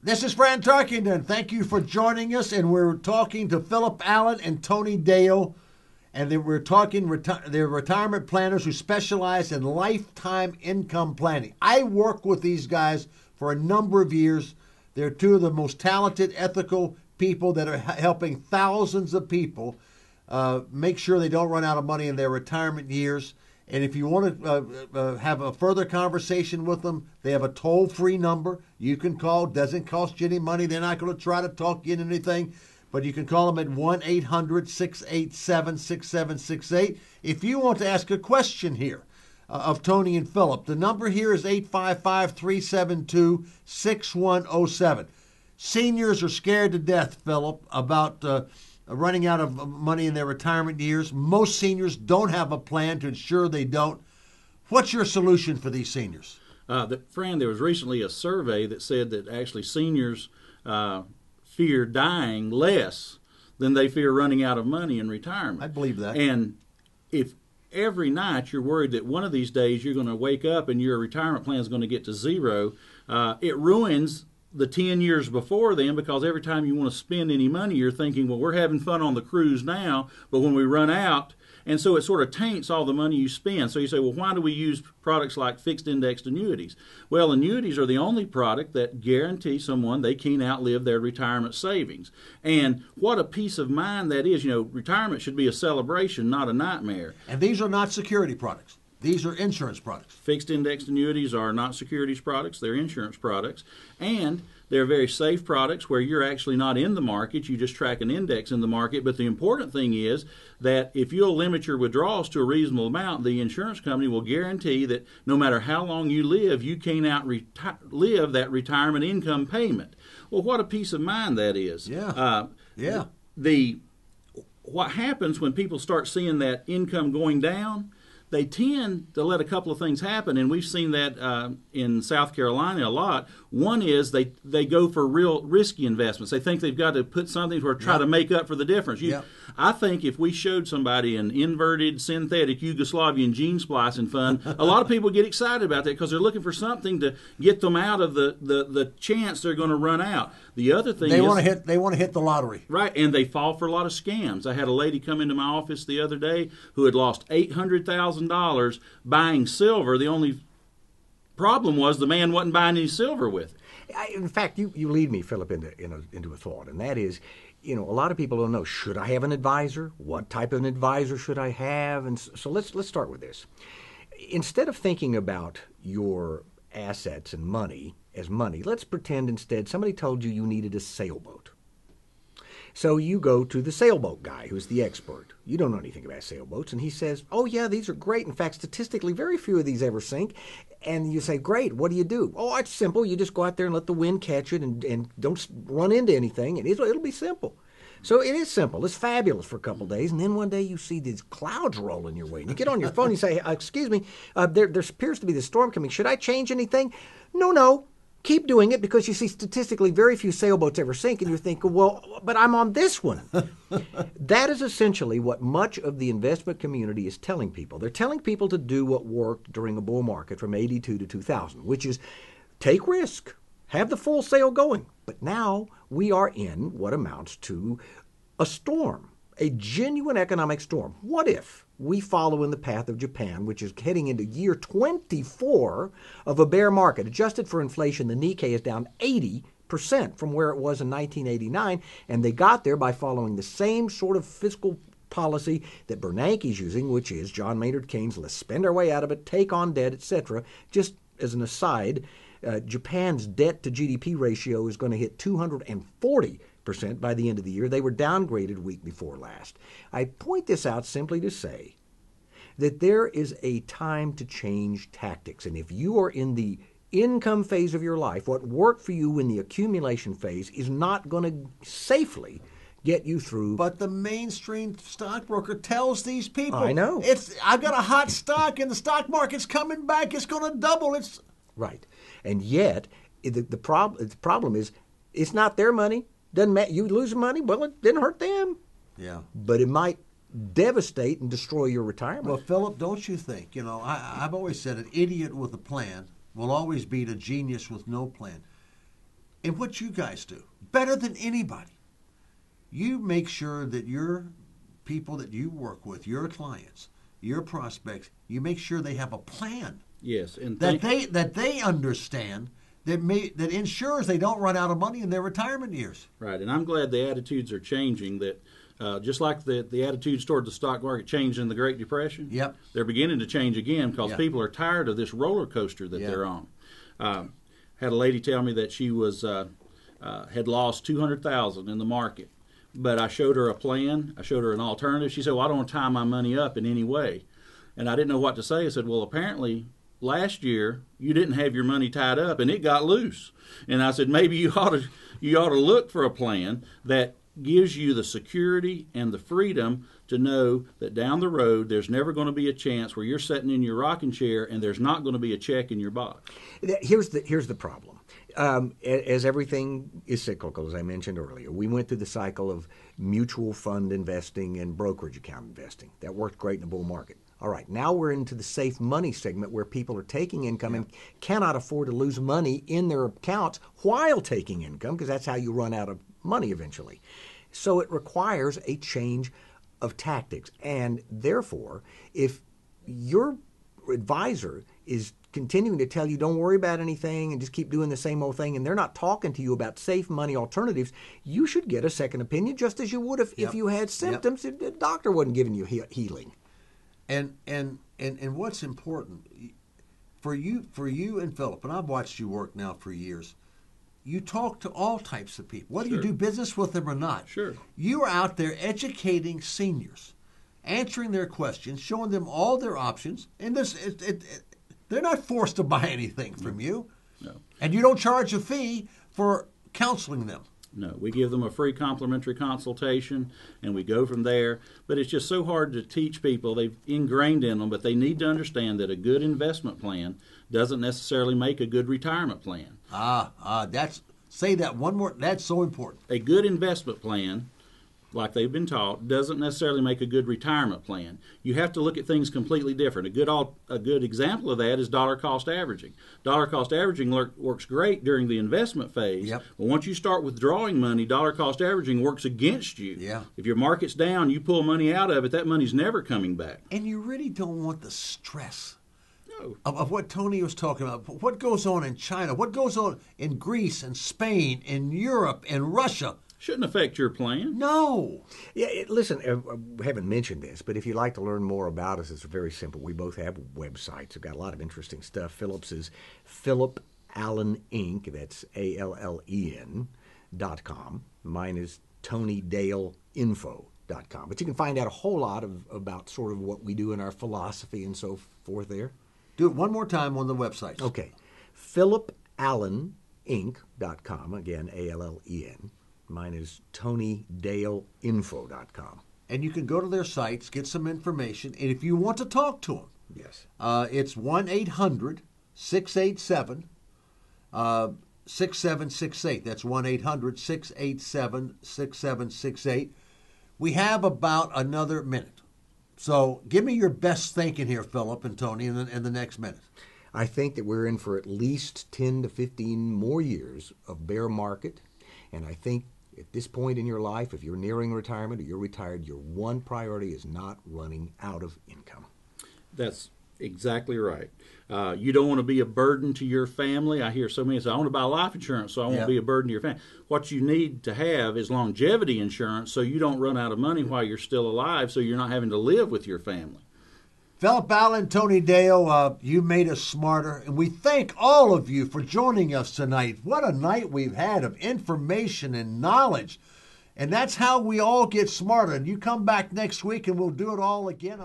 This is Fran Tarkenton. Thank you for joining us, and we're talking to Phillip Allen and Tony Dale, and we're talking they're retirement planners who specialize in lifetime income planning. I work with these guys for a number of years. They're two of the most talented, ethical people that are helping thousands of people make sure they don't run out of money in their retirement years. And if you want to have a further conversation with them, they have a toll-free number you can call. Doesn't cost you any money. They're not going to try to talk you into anything. But you can call them at 1-800-687-6768. If you want to ask a question here of Tony and Phillip, the number here is 855-372-6107. Seniors are scared to death, Phillip, about running out of money in their retirement years. Most seniors don't have a plan to ensure they don't. What's your solution for these seniors? Fran, there was recently a survey that said that actually seniors fear dying less than they fear running out of money in retirement. I believe that. And if every night you're worried that one of these days you're going to wake up and your retirement plan is going to get to zero, it ruins the 10 years before then, because every time you want to spend any money, you're thinking, well, we're having fun on the cruise now, but when we run out, and so it sort of taints all the money you spend. So you say, well, why do we use products like fixed indexed annuities? Well, annuities are the only product that guarantee someone they can outlive their retirement savings. And what a peace of mind that is. You know, retirement should be a celebration, not a nightmare. And these are not security products. These are insurance products. Fixed indexed annuities are not securities products, they're insurance products. And they're very safe products where you're actually not in the market, you just track an index in the market. But the important thing is that if you'll limit your withdrawals to a reasonable amount, the insurance company will guarantee that no matter how long you live, you can outlive that retirement income payment. Well, what a peace of mind that is. Yeah. What happens when people start seeing that income going down, they tend to let a couple of things happen, and we've seen that in South Carolina a lot. One is they go for real risky investments. They think they've got to put something or try to make up for the difference. I think if we showed somebody an inverted synthetic Yugoslavian gene splicing fund, a lot of people get excited about that because they're looking for something to get them out of the chance they're going to run out. The other thing they want to hit the lottery. Right, and they fall for a lot of scams. I had a lady come into my office the other day who had lost $800,000 buying silver. The only problem was the man wasn't buying any silver with it. In fact, you lead me, Phillip, into a thought, and that is, you know, a lot of people don't know, should I have an advisor? What type of an advisor should I have? And so let's start with this. Instead of thinking about your assets and money as money, let's pretend instead somebody told you you needed a sailboat. So you go to the sailboat guy, who's the expert. You don't know anything about sailboats, and he says, oh, yeah, these are great. In fact, statistically, very few of these ever sink. And you say, great, what do you do? Oh, it's simple. You just go out there and let the wind catch it and don't run into anything, and it'll be simple. So it is simple. It's fabulous for a couple of days, and then one day you see these clouds rolling your way. And you get on your phone and you say, excuse me, there appears to be this storm coming. Should I change anything? No. Keep doing it, because you see statistically very few sailboats ever sink, and you're thinking, well, but I'm on this one. That is essentially what much of the investment community is telling people. They're telling people to do what worked during a bull market from 82 to 2000, which is take risk, have the full sail going. But now we are in what amounts to a storm, a genuine economic storm. What if we follow in the path of Japan, which is heading into year 24 of a bear market? Adjusted for inflation, the Nikkei is down 80% from where it was in 1989, and they got there by following the same sort of fiscal policy that Bernanke's using, which is John Maynard Keynes, let's spend our way out of it, take on debt, etc. Just as an aside, Japan's debt to GDP ratio is going to hit 240% by the end of the year. They were downgraded week before last. I point this out simply to say that there is a time to change tactics. And if you are in the income phase of your life, what worked for you in the accumulation phase is not going to safely get you through. But the mainstream stockbroker tells these people, I know. I've got a hot stock and the stock market's coming back. It's going to double. Right. And yet, the problem is it's not their money. Doesn't matter. You lose money, well, it didn't hurt them. Yeah. But it might devastate and destroy your retirement. Well, Phillip, don't you think, I've always said an idiot with a plan will always beat a genius with no plan. And what you guys do, better than anybody, you make sure that your people that you work with, your clients, your prospects, you make sure they have a plan. Yes, and that they understand that ensures they don't run out of money in their retirement years. Right, and I'm glad the attitudes are changing. That just like the attitudes toward the stock market changed in the Great Depression, yep, they're beginning to change again because yep. people are tired of this roller coaster that yep. they're on. Had a lady tell me that she was had lost $200,000 in the market, but I showed her a plan. I showed her an alternative. She said, "Well, I don't want to tie my money up in any way," and I didn't know what to say. I said, "Well, apparently last year you didn't have your money tied up and it got loose." And I said, maybe you ought to look for a plan that gives you the security and the freedom to know that down the road there's never going to be a chance where you're sitting in your rocking chair and there's not going to be a check in your box. Here's the problem. As everything is cyclical, as I mentioned earlier, we went through the cycle of mutual fund investing and brokerage account investing. That worked great in a bull market. All right, now we're into the safe money segment where people are taking income and cannot afford to lose money in their accounts while taking income, because that's how you run out of money eventually. So it requires a change of tactics. And therefore, if your advisor is continuing to tell you don't worry about anything and just keep doing the same old thing, and they're not talking to you about safe money alternatives, you should get a second opinion just as you would if you had symptoms. If the doctor wasn't giving you healing. And what's important for you and Phillip, and I've watched you work now for years, you talk to all types of people, whether you do business with them or not. Sure. You are out there educating seniors, answering their questions, showing them all their options, and they're not forced to buy anything from you. No. And you don't charge a fee for counseling them. No, we give them a free complimentary consultation, and we go from there. But it's just so hard to teach people. They've ingrained in them, but they need to understand that a good investment plan doesn't necessarily make a good retirement plan. Say that one more. That's so important. A good investment plan, like they've been taught, doesn't necessarily make a good retirement plan. You have to look at things completely different. A good example of that is dollar cost averaging. Dollar cost averaging works great during the investment phase. Yep. But once you start withdrawing money, dollar cost averaging works against you. Yeah. If your market's down, you pull money out of it, that money's never coming back. And you really don't want the stress No. of what Tony was talking about. What goes on in China? What goes on in Greece and Spain and Europe and Russia? Shouldn't affect your plan. No. Yeah, listen, I haven't mentioned this, but if you'd like to learn more about us, it's very simple. We both have websites. We've got a lot of interesting stuff. Phillip's is Phillip Allen Inc. That's ALLEN.com. Mine is TonyDaleInfo.com. But you can find out a whole lot about sort of what we do in our philosophy and so forth there. Do it one more time on the website. Okay. PhillipAllenInc.com. Again, ALLEN. Mine is TonyDaleInfo.com. And you can go to their sites, get some information, and if you want to talk to them, Yes. it's 1-800-687-6768. That's 1-800-687-6768. We have about another minute. So give me your best thinking here, Phillip and Tony, in the next minute. I think that we're in for at least 10 to 15 more years of bear market, and I think at this point in your life, if you're nearing retirement or you're retired, your one priority is not running out of income. That's exactly right. You don't want to be a burden to your family. I hear so many say, I want to buy life insurance, so I won't be a burden to your family. What you need to have is longevity insurance so you don't run out of money while you're still alive, so you're not having to live with your family. Phillip Allen, Tony Dale, you made us smarter, and we thank all of you for joining us tonight. What a night we've had of information and knowledge, and that's how we all get smarter. And you come back next week, and we'll do it all again.